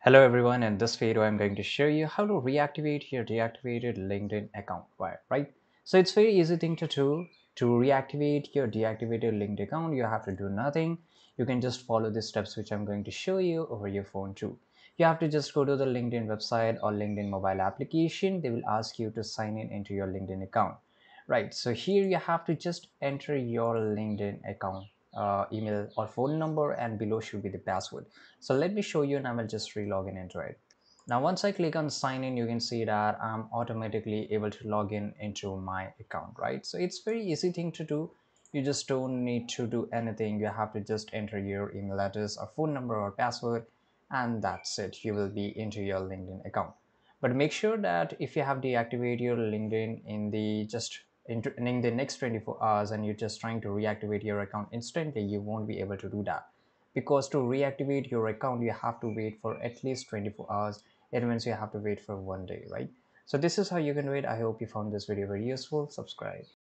Hello everyone, in this video I'm going to show you how to reactivate your deactivated LinkedIn account, right? So it's very easy thing to do. To reactivate your deactivated LinkedIn account, you have to do nothing. You can just follow the steps which I'm going to show you over your phone too. You have to just go to the LinkedIn website or LinkedIn mobile application. They will ask you to sign in into your LinkedIn account, right? So here you have to just enter your LinkedIn account email or phone number, and below should be the password. So let me show you and I will just re-log in into it. Now once I click on sign in, you can see that I'm automatically able to log in into my account, right? So it's very easy thing to do. You just don't need to do anything. You have to just enter your email address or phone number or password, and that's it. You will be into your LinkedIn account. But make sure that if you have deactivated your LinkedIn in the next 24 hours and you're just trying to reactivate your account instantly, you won't be able to do that, because to reactivate your account you have to wait for at least 24 hours. It means you have to wait for 1 day, right? So this is how you can wait. I hope you found this video very useful. Subscribe.